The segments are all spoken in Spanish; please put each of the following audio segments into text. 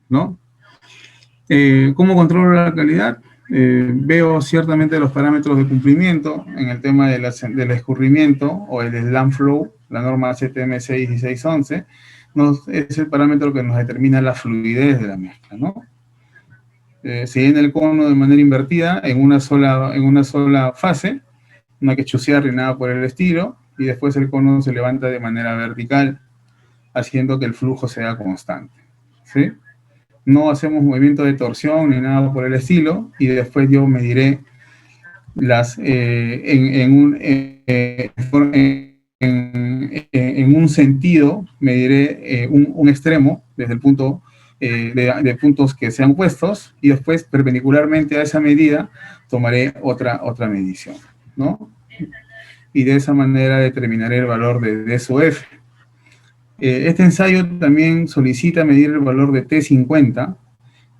¿no? ¿Cómo controlo la calidad? Veo ciertamente los parámetros de cumplimiento en el tema del escurrimiento o el slam flow, la norma CTM 61611, es el parámetro que nos determina la fluidez de la mezcla, ¿no? Se llena el cono de manera invertida en una sola fase, no hay que chusear ni nada por el estilo, y después el cono se levanta de manera vertical, haciendo que el flujo sea constante, ¿sí? No hacemos movimiento de torsión ni nada por el estilo, y después yo mediré en un sentido, mediré un extremo desde el punto de puntos que sean opuestos, y después perpendicularmente a esa medida tomaré otra medición, ¿no? Y de esa manera determinaré el valor de D sub F. Este ensayo también solicita medir el valor de T50,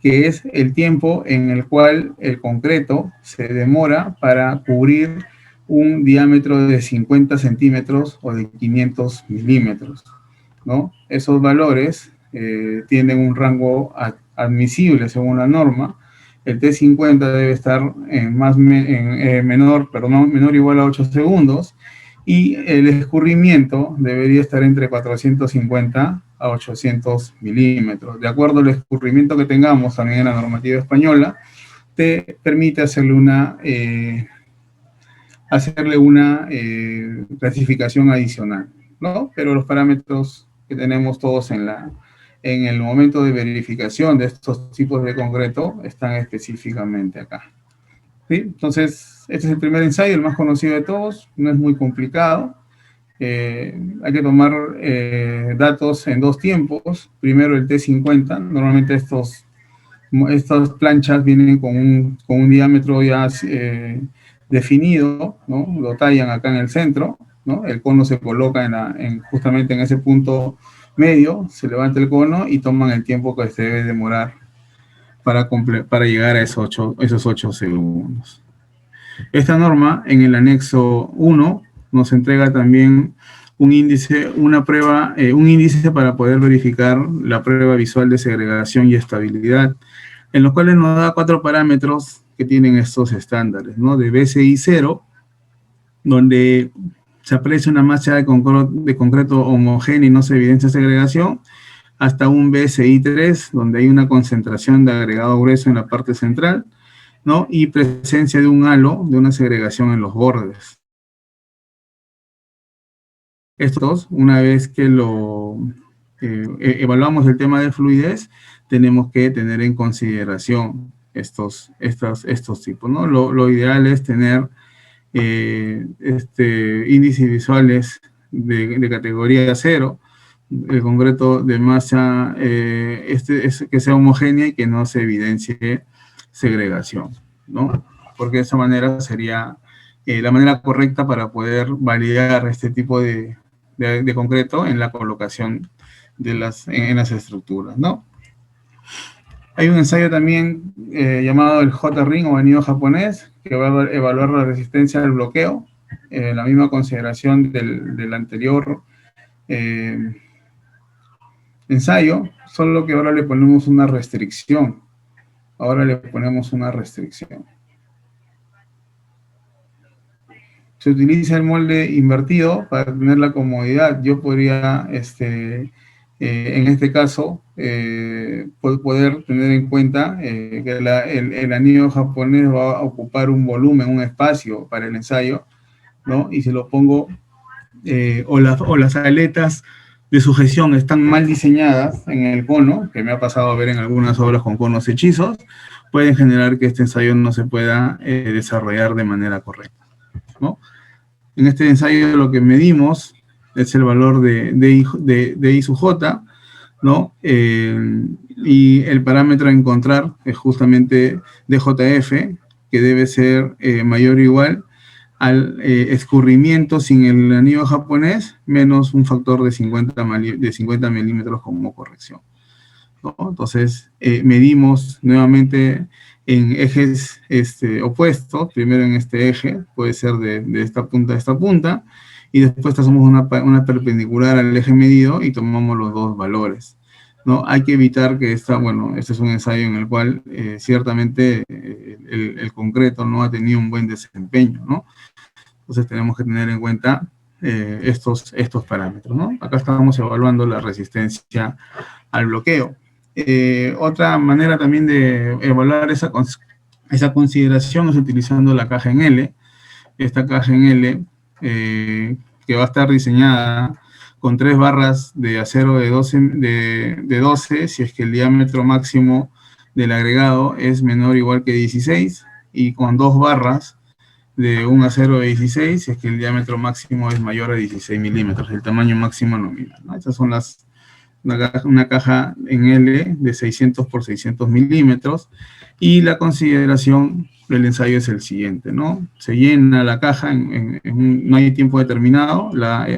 que es el tiempo en el cual el concreto se demora para cubrir un diámetro de 50 centímetros o de 500 milímetros, ¿no? Esos valores tienen un rango admisible según la norma. El T50 debe estar menor o igual a 8 segundos, y el escurrimiento debería estar entre 450 a 800 milímetros. De acuerdo al escurrimiento que tengamos también en la normativa española, te permite hacerle una clasificación adicional, ¿no? Pero los parámetros que tenemos todos en el momento de verificación de estos tipos de concreto están específicamente acá, ¿sí? Entonces, este es el primer ensayo, el más conocido de todos, no es muy complicado. Hay que tomar datos en dos tiempos. Primero el T50, normalmente estas planchas vienen con un diámetro ya definido, ¿no? Lo tallan acá en el centro, ¿no? El cono se coloca justamente en ese punto medio, se levanta el cono y toman el tiempo que se debe demorar para llegar a esos 8 segundos. Esta norma, en el anexo 1, nos entrega también un índice para poder verificar la prueba visual de segregación y estabilidad, en los cuales nos da 4 parámetros que tienen estos estándares, ¿no? De BCI 0, donde se aprecia una masa de concreto homogénea y no se evidencia segregación, hasta un BCI 3, donde hay una concentración de agregado grueso en la parte central, ¿no? Y presencia de un halo, de una segregación en los bordes. Estos, una vez que evaluamos el tema de fluidez, tenemos que tener en consideración estos tipos, ¿no? Lo ideal es tener índices visuales de categoría 0, el concreto de masa que sea homogénea y que no se evidencie segregación, ¿no? Porque de esa manera sería la manera correcta para poder validar este tipo de concreto en la colocación en las estructuras, ¿no? Hay un ensayo también llamado el J-Ring o anillo japonés, que va a evaluar la resistencia al bloqueo, la misma consideración del anterior ensayo, solo que ahora le ponemos una restricción. Se utiliza el molde invertido para tener la comodidad. Yo podría, en este caso, poder tener en cuenta que el anillo japonés va a ocupar un volumen, un espacio para el ensayo, ¿no? Y si lo pongo, o las aletas de sujeción están mal diseñadas en el cono, que me ha pasado a ver en algunas obras con conos hechizos, pueden generar que este ensayo no se pueda desarrollar de manera correcta, ¿no? En este ensayo lo que medimos es el valor de I sub J, ¿no? Y el parámetro a encontrar es justamente DJF, que debe ser mayor o igual al escurrimiento sin el anillo japonés, menos un factor de 50 milímetros como corrección, ¿no? Entonces, medimos nuevamente en ejes opuestos, primero en este eje, puede ser de esta punta a esta punta, y después hacemos una perpendicular al eje medido y tomamos los dos valores, ¿no? Hay que evitar que bueno, este es un ensayo en el cual ciertamente el concreto no ha tenido un buen desempeño, ¿no? Entonces tenemos que tener en cuenta estos parámetros, ¿no? Acá estamos evaluando la resistencia al bloqueo. Otra manera también de evaluar esa consideración es utilizando la caja en L. Esta caja en L, que va a estar diseñada con 3 barras de acero de 12, si es que el diámetro máximo del agregado es menor o igual que 16, y con 2 barras de un acero de 16, si es que el diámetro máximo es mayor a 16 milímetros, el tamaño máximo nominal, ¿no? Estas son una caja en L de 600 por 600 milímetros, y la consideración del ensayo es el siguiente, ¿no? Se llena la caja, no hay tiempo determinado, la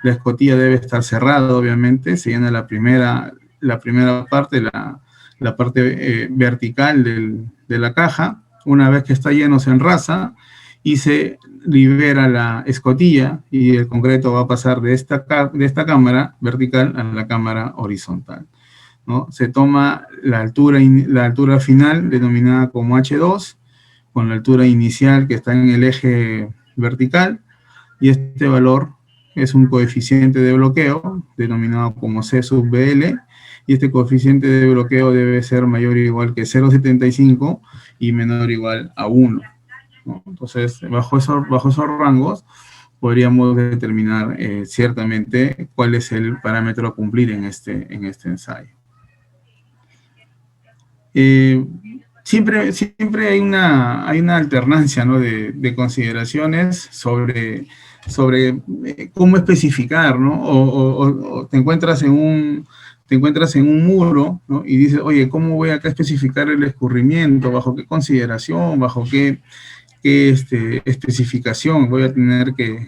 escotilla debe estar cerrada, obviamente, se llena la primera parte, la parte vertical de la caja. Una vez que está lleno se enrasa y se libera la escotilla, y el concreto va a pasar de esta cámara vertical a la cámara horizontal, ¿no? Se toma la altura final, denominada como H2, con la altura inicial que está en el eje vertical, y este valor es un coeficiente de bloqueo, denominado como C sub BL, y este coeficiente de bloqueo debe ser mayor o igual que 0,75 y menor o igual a 1, ¿no? Entonces, bajo esos rangos, podríamos determinar ciertamente cuál es el parámetro a cumplir en este ensayo. Siempre hay una alternancia, ¿no?, de consideraciones sobre cómo especificar, ¿no? O te encuentras en un muro, ¿no?, y dices, oye, ¿cómo voy acá a especificar el escurrimiento? ¿Bajo qué consideración? ¿Bajo qué especificación voy a tener que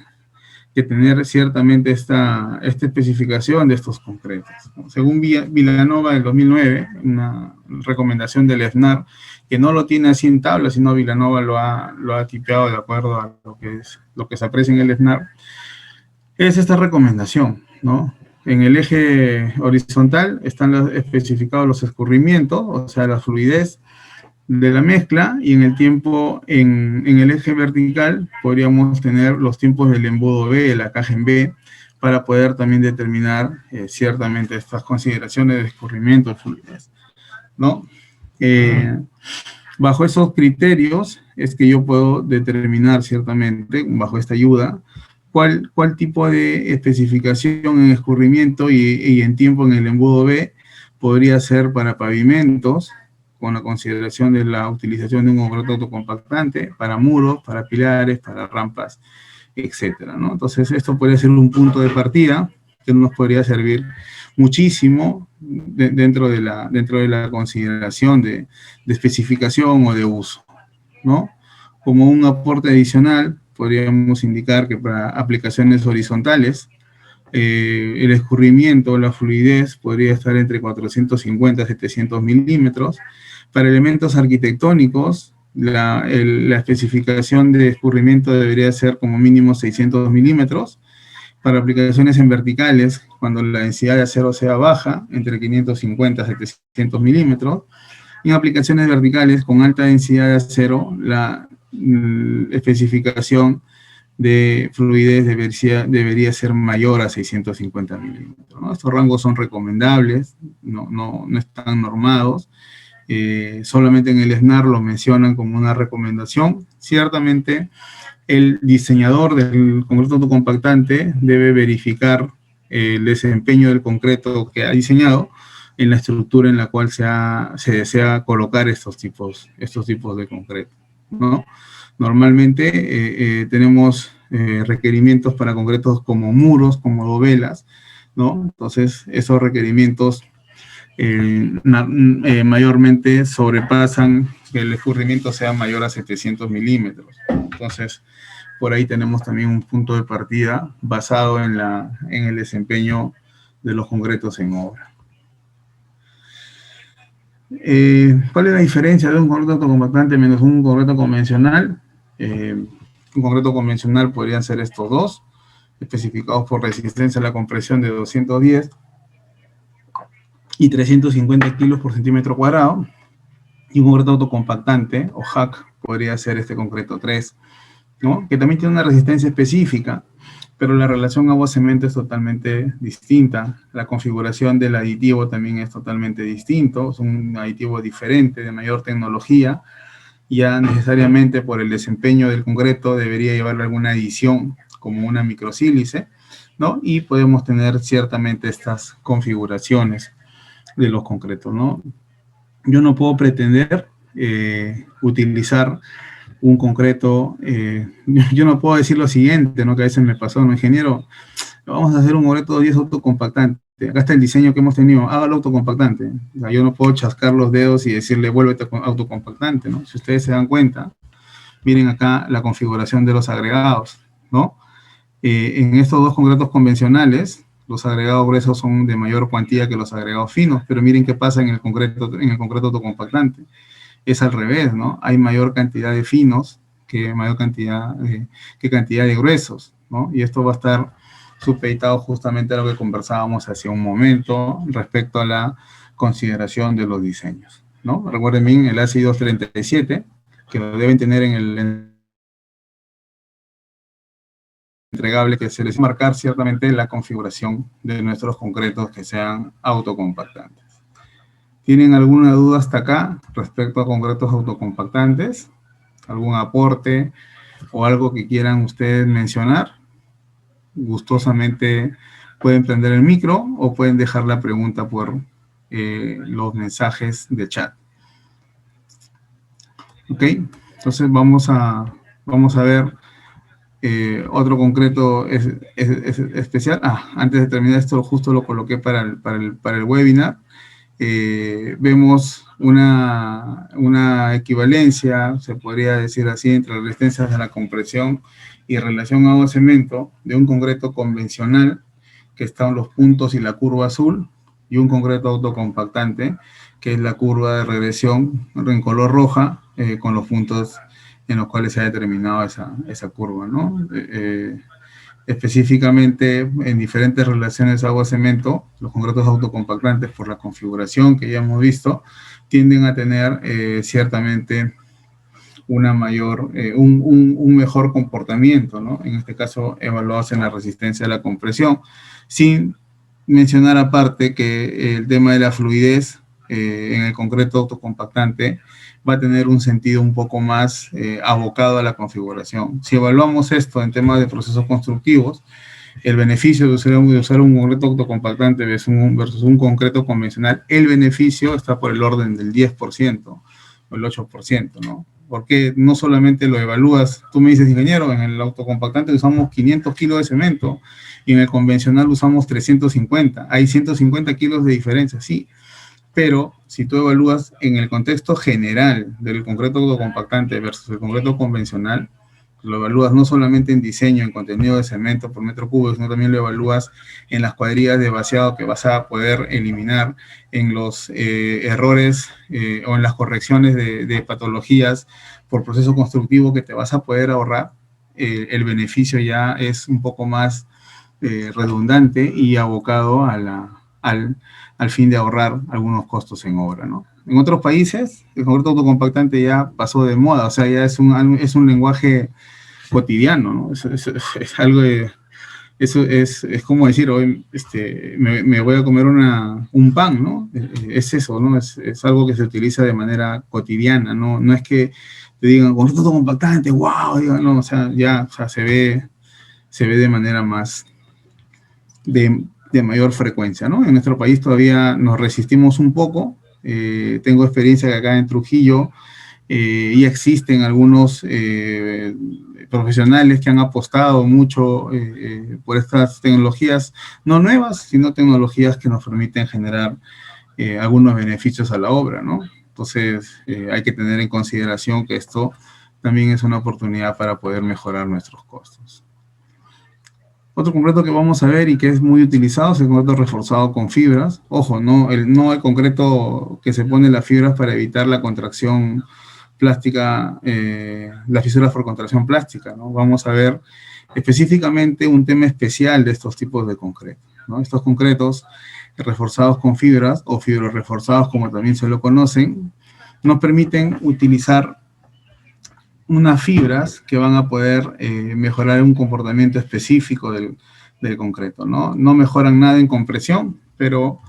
tener ciertamente esta especificación de estos concretos, ¿no? Según Vilanova del 2009, una recomendación del EFNAR, que no lo tiene así en tabla, sino Vilanova lo ha tipeado de acuerdo a lo que se aprecia en el EFNAR, es esta recomendación, ¿no? En el eje horizontal están especificados los escurrimientos, o sea, la fluidez de la mezcla, y en el tiempo, en el eje vertical, podríamos tener los tiempos del embudo B, de la caja en B, para poder también determinar ciertamente estas consideraciones de escurrimiento, fluidez, ¿no? Bajo esos criterios es que yo puedo determinar ciertamente, bajo esta ayuda, cuál tipo de especificación en escurrimiento y en tiempo en el embudo B podría ser para pavimentos, con la consideración de la utilización de un concreto autocompactante, para muros, para pilares, para rampas, etcétera, ¿no? Entonces, esto podría ser un punto de partida que nos podría servir muchísimo dentro de la consideración de especificación o de uso, ¿no? Como un aporte adicional, podríamos indicar que para aplicaciones horizontales, el escurrimiento o la fluidez podría estar entre 450 a 700 milímetros. Para elementos arquitectónicos, la especificación de escurrimiento debería ser como mínimo 600 milímetros. Para aplicaciones en verticales, cuando la densidad de acero sea baja, entre 550 a 700 milímetros. En aplicaciones verticales con alta densidad de acero, la especificación de fluidez debería ser mayor a 650 milímetros, ¿no? Estos rangos son recomendables, no están normados. Solamente en el SNAR lo mencionan como una recomendación. Ciertamente, el diseñador del concreto autocompactante debe verificar el desempeño del concreto que ha diseñado en la estructura en la cual se desea colocar estos tipos de concreto, ¿no? Normalmente tenemos requerimientos para concretos como muros, como dovelas, ¿no? Entonces, esos requerimientos mayormente sobrepasan que el escurrimiento sea mayor a 700 milímetros. Entonces, por ahí tenemos también un punto de partida basado en el desempeño de los concretos en obra. ¿Cuál es la diferencia de un concreto autocompactante menos un concreto convencional? Un concreto convencional podrían ser estos dos, especificados por resistencia a la compresión de 210, y 350 kilos por centímetro cuadrado, y un concreto autocompactante, o HAC, podría ser este concreto 3, ¿no? Que también tiene una resistencia específica, pero la relación agua-cemento es totalmente distinta. La configuración del aditivo también es totalmente distinto, es un aditivo diferente, de mayor tecnología. Ya necesariamente por el desempeño del concreto debería llevarle alguna adición, como una microsílice, ¿no? Y podemos tener ciertamente estas configuraciones de los concretos, ¿no? Yo no puedo pretender utilizar un concreto, yo no puedo decir lo siguiente, ¿no? Que a veces me pasó, ¿no? Ingeniero, vamos a hacer un concreto 10 autocompactante. Acá está el diseño que hemos tenido, hágalo autocompactante. O sea, yo no puedo chascar los dedos y decirle, vuélvete autocompactante, ¿no? Si ustedes se dan cuenta, miren acá la configuración de los agregados, ¿no? En estos dos concretos convencionales, los agregados gruesos son de mayor cuantía que los agregados finos, pero miren qué pasa en el concreto autocompactante. Es al revés, ¿no? Hay mayor cantidad de finos que cantidad de gruesos, ¿no? Y esto va a estar supeditado justamente a lo que conversábamos hace un momento respecto a la consideración de los diseños, ¿no? Recuerden bien el ASI 237, que lo deben tener en el entregable, que se les va a marcar ciertamente la configuración de nuestros concretos que sean autocompactantes. ¿Tienen alguna duda hasta acá respecto a concretos autocompactantes? ¿Algún aporte o algo que quieran ustedes mencionar? Gustosamente pueden prender el micro o pueden dejar la pregunta por los mensajes de chat. ¿Ok? Entonces vamos a ver otro concreto especial. Antes de terminar esto, justo lo coloqué para el webinar. Vemos una equivalencia, se podría decir así, entre las resistencias de la compresión y relación agua-cemento de un concreto convencional, que están los puntos y la curva azul, y un concreto autocompactante, que es la curva de regresión en color roja, con los puntos en los cuales se ha determinado esa curva, ¿no? Específicamente en diferentes relaciones agua-cemento, los concretos autocompactantes, por la configuración que ya hemos visto, tienden a tener ciertamente un mejor comportamiento, ¿no? En este caso, evaluados en la resistencia a la compresión, sin mencionar aparte que el tema de la fluidez en el concreto autocompactante va a tener un sentido un poco más abocado a la configuración. Si evaluamos esto en temas de procesos constructivos, el beneficio de usar un concreto autocompactante versus un concreto convencional, el beneficio está por el orden del 10% o el 8%, ¿no? Porque no solamente lo evalúas, tú me dices, ingeniero, en el autocompactante usamos 500 kilos de cemento y en el convencional usamos 350. Hay 150 kilos de diferencia, sí, pero si tú evalúas en el contexto general del concreto autocompactante versus el concreto convencional, lo evalúas no solamente en diseño, en contenido de cemento por metro cúbico, sino también lo evalúas en las cuadrillas de vaciado que vas a poder eliminar, en los errores o en las correcciones de patologías por proceso constructivo que te vas a poder ahorrar. El beneficio ya es un poco más redundante y abocado al fin de ahorrar algunos costos en obra, ¿no? En otros países, el concreto autocompactante ya pasó de moda, o sea, ya es un lenguaje cotidiano, ¿no? Es algo de, eso es como decir, hoy me voy a comer un pan, ¿no? Es eso, ¿no? Es algo que se utiliza de manera cotidiana, ¿no? No es que te digan, concreto autocompactante, wow, digan, no, o sea, ya, o sea, se ve de manera más de mayor frecuencia, ¿no? En nuestro país todavía nos resistimos un poco. Tengo experiencia que acá en Trujillo ya existen algunos profesionales que han apostado mucho por estas tecnologías, no nuevas, sino tecnologías que nos permiten generar algunos beneficios a la obra, ¿no? Entonces, hay que tener en consideración que esto también es una oportunidad para poder mejorar nuestros costos. Otro concreto que vamos a ver y que es muy utilizado es el concreto reforzado con fibras. Ojo, no el concreto que se pone las fibras para evitar la contracción plástica, las fisuras por contracción plástica, ¿no? Vamos a ver específicamente un tema especial de estos tipos de concreto, ¿no? Estos concretos reforzados con fibras o fibroreforzados, como también se lo conocen, nos permiten utilizar unas fibras que van a poder mejorar un comportamiento específico del concreto, ¿no? No mejoran nada en compresión, pero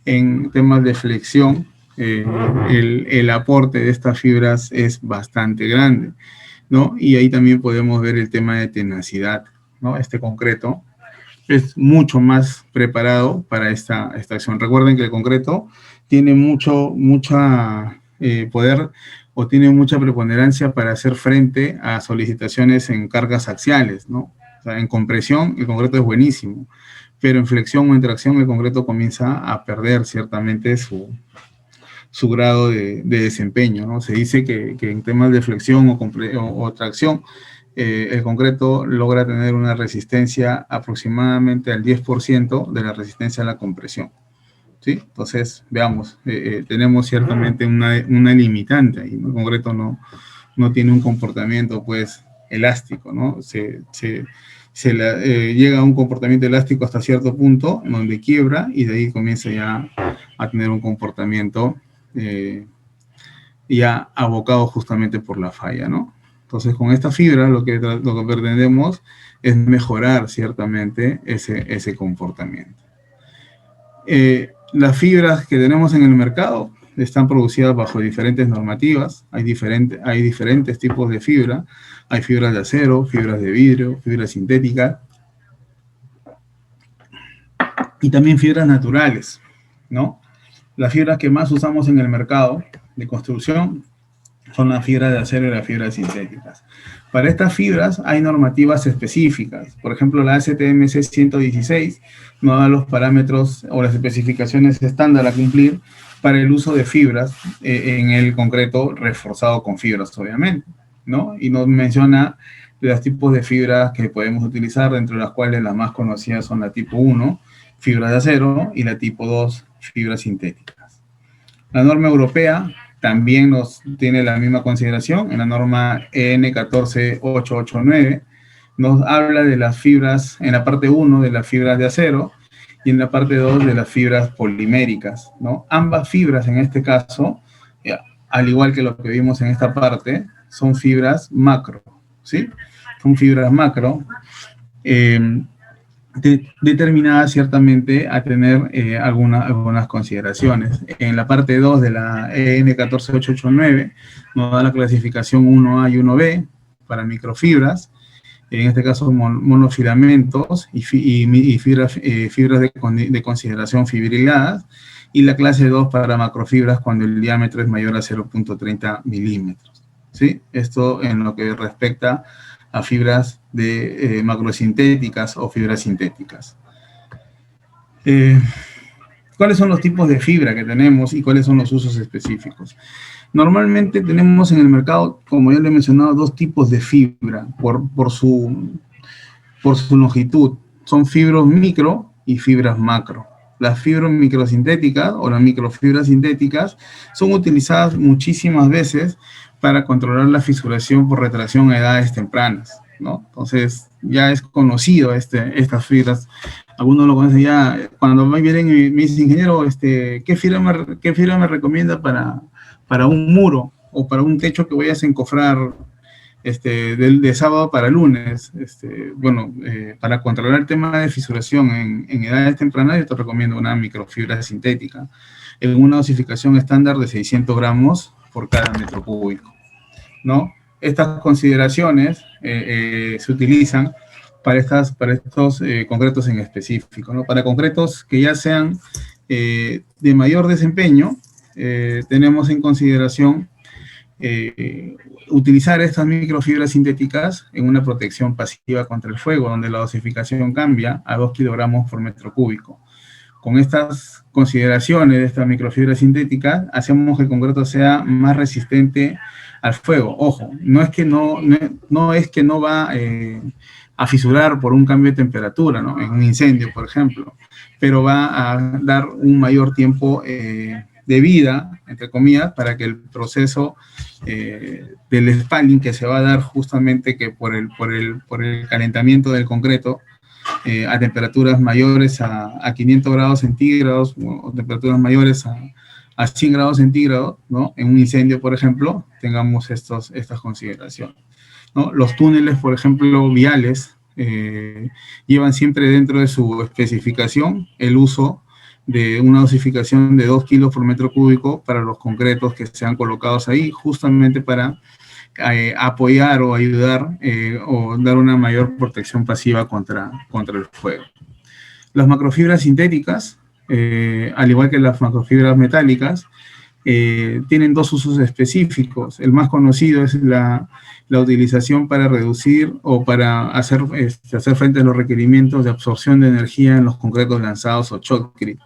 en temas de flexión, el aporte de estas fibras es bastante grande, ¿no? Y ahí también podemos ver el tema de tenacidad, ¿no? Este concreto es mucho más preparado para esta acción. Recuerden que el concreto tiene mucha poder o tiene mucha preponderancia para hacer frente a solicitaciones en cargas axiales, ¿no? O sea, en compresión el concreto es buenísimo, pero en flexión o en tracción el concreto comienza a perder ciertamente su grado de desempeño, ¿no? Se dice que en temas de flexión o tracción, el concreto logra tener una resistencia aproximadamente al 10% de la resistencia a la compresión, ¿sí? Entonces, veamos, tenemos ciertamente una limitante ahí, ¿no? El concreto no tiene un comportamiento, pues, elástico, ¿no? Llega a un comportamiento elástico hasta cierto punto, donde quiebra, y de ahí comienza ya a tener un comportamiento ya abocado justamente por la falla, ¿no? Entonces, con esta fibra lo que pretendemos es mejorar ciertamente ese comportamiento. Las fibras que tenemos en el mercado están producidas bajo diferentes normativas, hay diferentes tipos de fibra, hay fibras de acero, fibras de vidrio, fibras sintéticas, y también fibras naturales, ¿no? Las fibras que más usamos en el mercado de construcción son las fibras de acero y las fibras sintéticas. Para estas fibras hay normativas específicas. Por ejemplo, la ASTM C116 nos da los parámetros o las especificaciones estándar a cumplir para el uso de fibras en el concreto reforzado con fibras, obviamente, ¿no? Y nos menciona los tipos de fibras que podemos utilizar, dentro de las cuales las más conocidas son la tipo 1, fibra de acero, y la tipo 2, fibras sintéticas. La norma europea también nos tiene la misma consideración. En la norma EN 14889 nos habla de las fibras, en la parte 1 de las fibras de acero y en la parte 2 de las fibras poliméricas, ¿no? Ambas fibras en este caso, al igual que lo que vimos en esta parte, son fibras macro, ¿sí? Son fibras macro determinada ciertamente a tener algunas consideraciones. En la parte 2 de la EN 14889 nos da la clasificación 1A y 1B para microfibras, en este caso monofilamentos y fibras de consideración fibriladas, y la clase 2 para macrofibras cuando el diámetro es mayor a 0.30 milímetros, ¿sí? Esto en lo que respecta a fibras de macrosintéticas o fibras sintéticas. ¿Cuáles son los tipos de fibra que tenemos y cuáles son los usos específicos? Normalmente tenemos en el mercado, como ya le he mencionado, dos tipos de fibra por su longitud. Son fibras micro y fibras macro. Las fibras microsintéticas o las microfibras sintéticas son utilizadas muchísimas veces para controlar la fisuración por retracción a edades tempranas, ¿no? Entonces, ya es conocido estas fibras. Algunos lo conocen ya. Cuando me vienen y me dicen, ingeniero, ¿qué fibra me recomienda para un muro o para un techo que vayas a encofrar de sábado para lunes? Para controlar el tema de fisuración en edades tempranas, yo te recomiendo una microfibra sintética en una dosificación estándar de 600 gramos por cada metro cúbico, ¿no? Estas consideraciones se utilizan para estos concretos en específico, ¿no? Para concretos que ya sean de mayor desempeño, tenemos en consideración utilizar estas microfibras sintéticas en una protección pasiva contra el fuego, donde la dosificación cambia a 2 kilogramos por metro cúbico. Con estas consideraciones de estas microfibras sintéticas, hacemos que el concreto sea más resistente al fuego. Ojo, no es que no va a fisurar por un cambio de temperatura, ¿no? En un incendio, por ejemplo, pero va a dar un mayor tiempo de vida, entre comillas, para que el proceso del spalling que se va a dar justamente que por el calentamiento del concreto a temperaturas mayores a 500 grados centígrados o temperaturas mayores a 100 grados centígrados, ¿no? En un incendio, por ejemplo, tengamos estas consideraciones, ¿no? Los túneles, por ejemplo, viales, llevan siempre dentro de su especificación el uso de una dosificación de 2 kilos por metro cúbico para los concretos que sean colocados ahí, justamente para apoyar o ayudar o dar una mayor protección pasiva contra el fuego. Las macrofibras sintéticas, al igual que las macrofibras metálicas, tienen dos usos específicos. El más conocido es la utilización para reducir o para hacer frente a los requerimientos de absorción de energía en los concretos lanzados o shotcrete,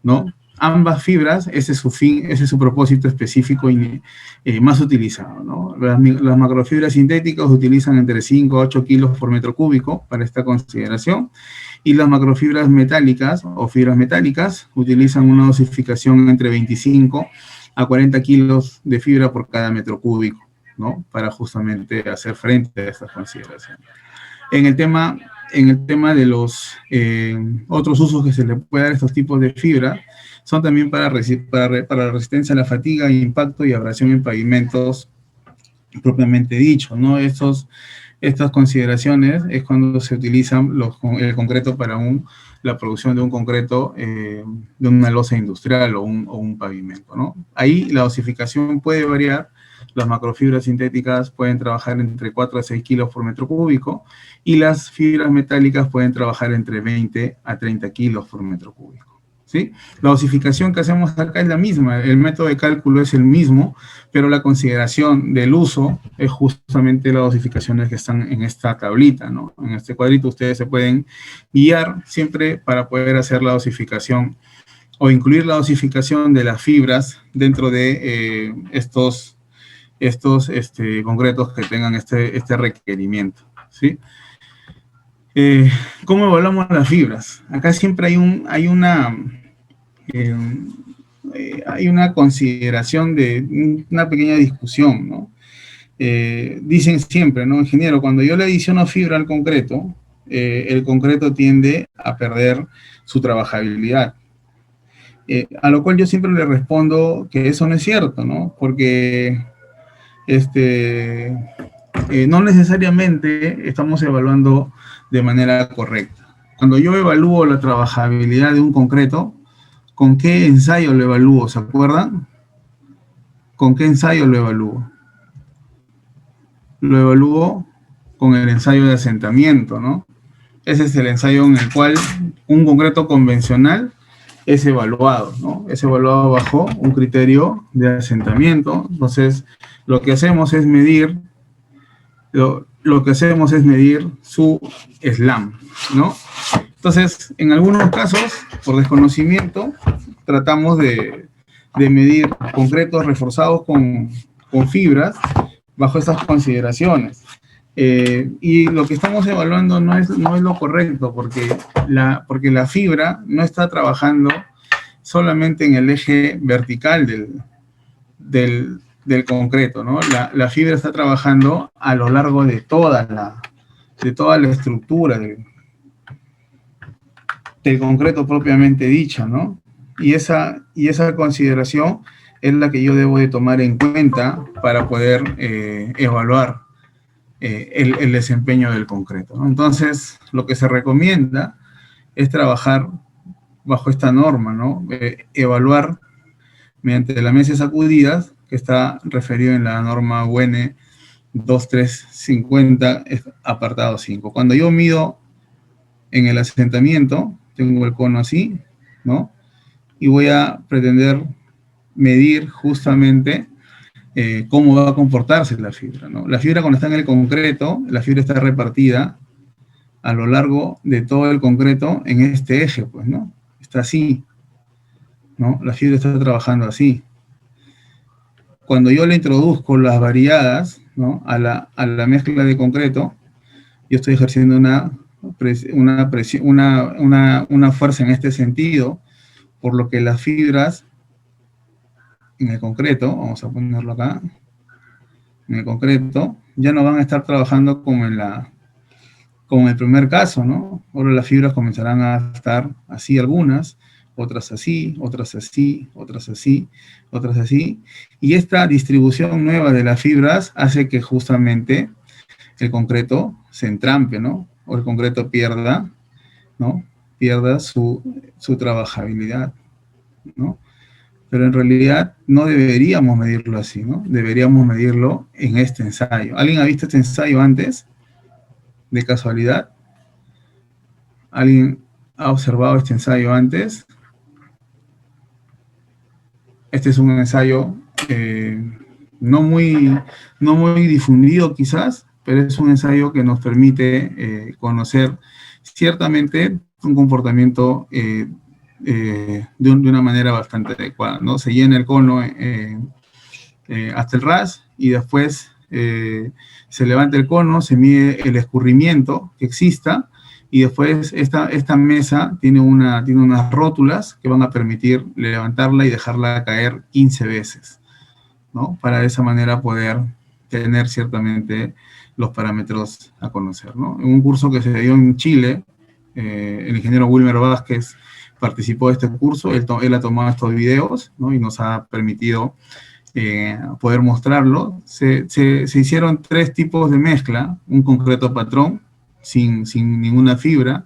¿no? Ambas fibras, ese es su fin, ese es su propósito específico y más utilizado, ¿no? Las macrofibras sintéticas utilizan entre 5 a 8 kilos por metro cúbico para esta consideración, y las macrofibras metálicas o fibras metálicas utilizan una dosificación entre 25 a 40 kilos de fibra por cada metro cúbico, ¿no? Para justamente hacer frente a estas consideraciones. En el tema de los otros usos que se le puede dar a estos tipos de fibra, son también para la resistencia a la fatiga, impacto y abrasión en pavimentos propiamente dicho, ¿no? Estas consideraciones es cuando se utilizan el concreto para la producción de un concreto, de una losa industrial o un pavimento, ¿no? Ahí la dosificación puede variar. Las macrofibras sintéticas pueden trabajar entre 4 a 6 kilos por metro cúbico y las fibras metálicas pueden trabajar entre 20 a 30 kilos por metro cúbico, ¿sí? La dosificación que hacemos acá es la misma, el método de cálculo es el mismo, pero la consideración del uso es justamente las dosificaciones que están en esta tablita, ¿no? En este cuadrito ustedes se pueden guiar siempre para poder hacer la dosificación o incluir la dosificación de las fibras dentro de estos concretos que tengan este requerimiento, ¿sí? ¿Cómo evaluamos las fibras? Acá siempre hay una consideración de una pequeña discusión, ¿no? Dicen siempre, ¿no? Ingeniero, cuando yo le adiciono fibra al concreto, el concreto tiende a perder su trabajabilidad. A lo cual yo siempre le respondo que eso no es cierto, ¿no? Porque no necesariamente estamos evaluando de manera correcta. Cuando yo evalúo la trabajabilidad de un concreto, ¿con qué ensayo lo evalúo? ¿Se acuerdan? ¿Con qué ensayo lo evalúo? Lo evalúo con el ensayo de asentamiento, ¿no? Ese es el ensayo en el cual un concreto convencional es evaluado, ¿no? Es evaluado bajo un criterio de asentamiento. Entonces, lo que hacemos es medir su SLAM, ¿no? Entonces, en algunos casos, por desconocimiento, tratamos de medir concretos reforzados con fibras bajo estas consideraciones. Y lo que estamos evaluando no es lo correcto, porque la fibra no está trabajando solamente en el eje vertical del concreto, ¿no? La fibra está trabajando a lo largo de toda la estructura del concreto propiamente dicho, ¿no? Y esa consideración es la que yo debo de tomar en cuenta para poder evaluar el desempeño del concreto, ¿no? Entonces, lo que se recomienda es trabajar bajo esta norma, ¿no? Evaluar mediante la mesa de sacudidas, que está referido en la norma UN 2350, apartado 5. Cuando yo mido en el asentamiento, tengo el cono así, ¿no? Y voy a pretender medir justamente cómo va a comportarse la fibra, ¿no? La fibra cuando está en el concreto, la fibra está repartida a lo largo de todo el concreto en este eje, pues, ¿no? Está así, ¿no? La fibra está trabajando así. Cuando yo le introduzco las variadas, ¿no? a la mezcla de concreto, yo estoy ejerciendo una fuerza en este sentido, por lo que las fibras en el concreto, vamos a ponerlo acá, en el concreto, ya no van a estar trabajando como como en el primer caso, ¿no? Ahora las fibras comenzarán a estar así algunas, otras así, otras así, otras así, otras así. Y esta distribución nueva de las fibras hace que justamente el concreto se entrampe, ¿no? O el concreto pierda, ¿no? Pierda su trabajabilidad, ¿no? Pero en realidad no deberíamos medirlo así, ¿no? Deberíamos medirlo en este ensayo. ¿Alguien ha visto este ensayo antes? ¿De casualidad? ¿Alguien ha observado este ensayo antes? Este es un ensayo no muy, no muy difundido quizás, pero es un ensayo que nos permite conocer ciertamente un comportamiento de una manera bastante adecuada, ¿no? Se llena el cono hasta el ras y después se levanta el cono, se mide el escurrimiento que exista y después esta mesa tiene unas rótulas que van a permitir levantarla y dejarla caer 15 veces, ¿no? Para de esa manera poder tener ciertamente los parámetros a conocer, ¿no? En un curso que se dio en Chile, el ingeniero Wilmer Vázquez participó de este curso, él ha tomado estos videos, ¿no? Y nos ha permitido poder mostrarlo. Se hicieron 3 tipos de mezcla: un concreto patrón sin ninguna fibra,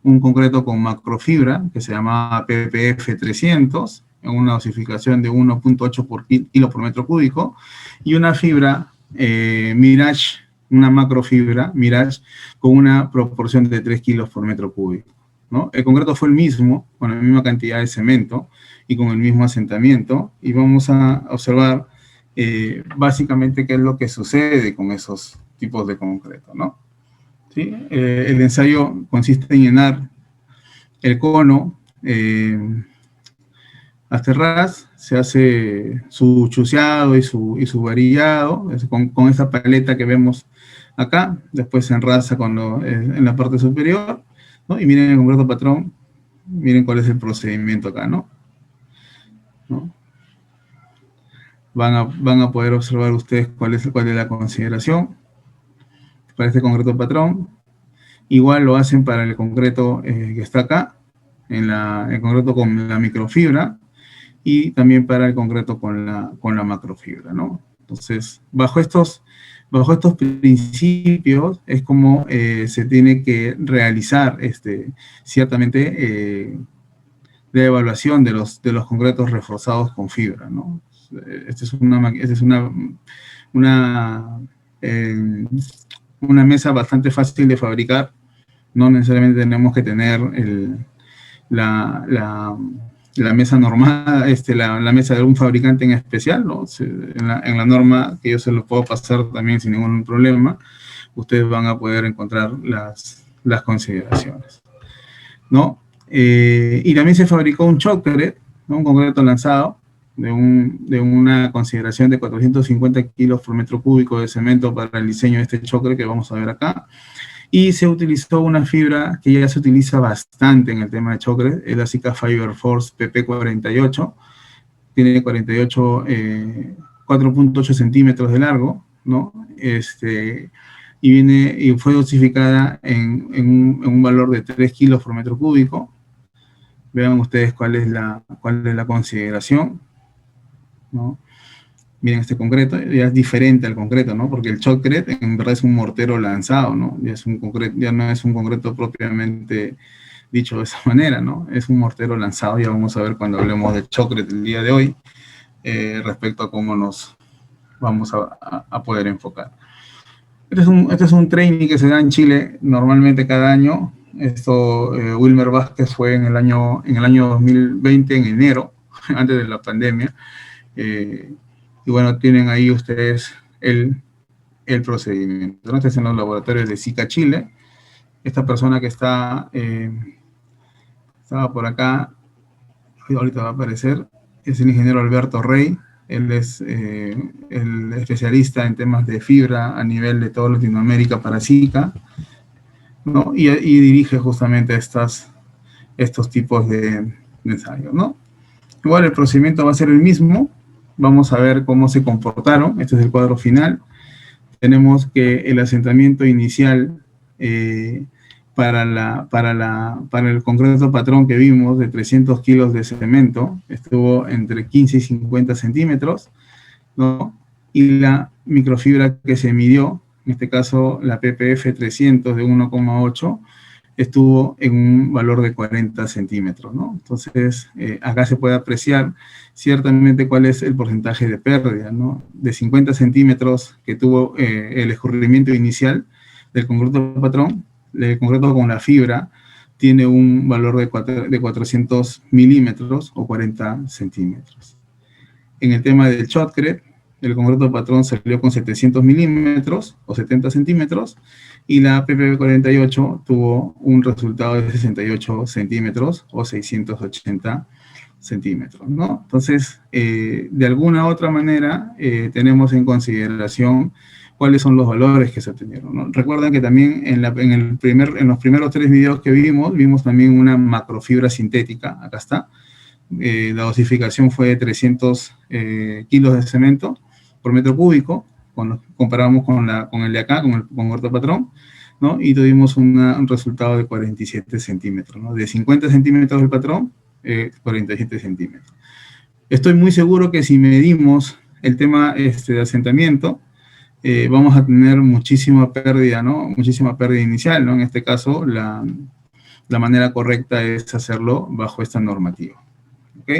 un concreto con macrofibra que se llamaba PPF 300 en una dosificación de 1.8 por kilo por metro cúbico, y una fibra Mirage, una macrofibra Mirage con una proporción de 3 kilos por metro cúbico, ¿no? El concreto fue el mismo, con la misma cantidad de cemento y con el mismo asentamiento, y vamos a observar básicamente qué es lo que sucede con esos tipos de concreto, ¿no? ¿Sí? El ensayo consiste en llenar el cono hasta el ras, se hace su chuceado y su varillado con esta paleta que vemos acá, después se enrasa en la parte superior, ¿no? Y miren el concreto patrón, miren cuál es el procedimiento acá, ¿no? Van a poder observar ustedes cuál es la consideración para este concreto patrón. Igual lo hacen para el concreto que está acá, el concreto con la microfibra, y también para el concreto con la macrofibra, ¿no? Entonces, bajo estos principios es como se tiene que realizar ciertamente la evaluación de los concretos reforzados con fibra, ¿no? Esta es una mesa bastante fácil de fabricar. No necesariamente tenemos que tener la mesa normal, la mesa de un fabricante en especial, ¿no? En la norma, que yo se lo puedo pasar también sin ningún problema, ustedes van a poder encontrar las consideraciones, ¿no? Y también se fabricó un chocret, ¿no? Un concreto lanzado de una consideración de 450 kilos por metro cúbico de cemento para el diseño de este chocret que vamos a ver acá. Y se utilizó una fibra que ya se utiliza bastante en el tema de chocret, es la Sika Fiber Force PP48, tiene 4.8 centímetros de largo, ¿no? Y fue dosificada en un valor de 3 kilos por metro cúbico. Vean ustedes cuál es la consideración, ¿no? Miren este concreto, ya es diferente al concreto, ¿no? Porque el chocret en verdad es un mortero lanzado, ¿no? Ya no es un concreto propiamente dicho de esa manera, ¿no? Es un mortero lanzado, ya vamos a ver cuando hablemos de chocret el día de hoy, respecto a cómo nos vamos a poder enfocar. Este es un training que se da en Chile normalmente cada año. Wilmer Vázquez fue en el año 2020, en enero, antes de la pandemia. Y bueno, tienen ahí ustedes el procedimiento, ¿no? Este es en los laboratorios de Sika Chile. Esta persona que estaba por acá, ahorita va a aparecer, es el ingeniero Alberto Rey. Él es el especialista en temas de fibra a nivel de toda Latinoamérica para Sika, ¿no? Y dirige justamente estos tipos de ensayos, ¿no? Igual el procedimiento va a ser el mismo. Vamos a ver cómo se comportaron. Este es el cuadro final. Tenemos que el asentamiento inicial para el concreto patrón que vimos de 300 kilos de cemento, estuvo entre 15 y 50 centímetros, ¿no? Y la microfibra que se midió, en este caso la PPF 300 de 1,8, estuvo en un valor de 40 centímetros, ¿no? Entonces, acá se puede apreciar ciertamente cuál es el porcentaje de pérdida, ¿no? De 50 centímetros que tuvo el escurrimiento inicial del concreto patrón, el concreto con la fibra tiene un valor de 400 milímetros o 40 centímetros. En el tema del shotcrete, el concreto patrón salió con 700 milímetros o 70 centímetros y la PPB48 tuvo un resultado de 68 centímetros o 680 centímetros, ¿no? Entonces, de alguna u otra manera, tenemos en consideración cuáles son los valores que se obtenieron, ¿no? Recuerden que también en los primeros 3 videos que vimos también una macrofibra sintética, acá está. La dosificación fue de 300 kilos de cemento por metro cúbico, comparamos con el de acá, con otro patrón, ¿no? Y tuvimos un resultado de 47 centímetros, ¿no? De 50 centímetros del patrón, 47 centímetros. Estoy muy seguro que si medimos el tema de asentamiento, vamos a tener muchísima pérdida, ¿no? Muchísima pérdida inicial, ¿no? En este caso, la manera correcta es hacerlo bajo esta normativa, ¿ok?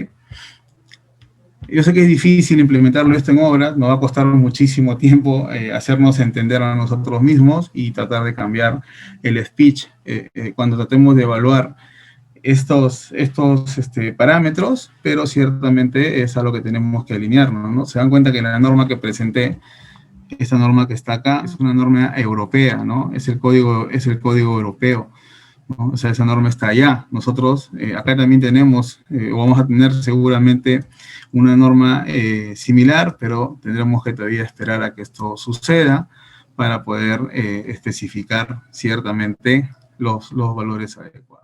Yo sé que es difícil implementarlo esto en obras, nos va a costar muchísimo tiempo hacernos entender a nosotros mismos y tratar de cambiar el speech cuando tratemos de evaluar estos parámetros, pero ciertamente es algo que tenemos que alinearnos, ¿no? Se dan cuenta que la norma que presenté, esta norma que está acá, es una norma europea, ¿no? Es el código europeo, ¿no? O sea, esa norma está allá. Nosotros acá también tenemos, o vamos a tener seguramente una norma similar, pero tendremos que todavía esperar a que esto suceda para poder especificar ciertamente los valores adecuados.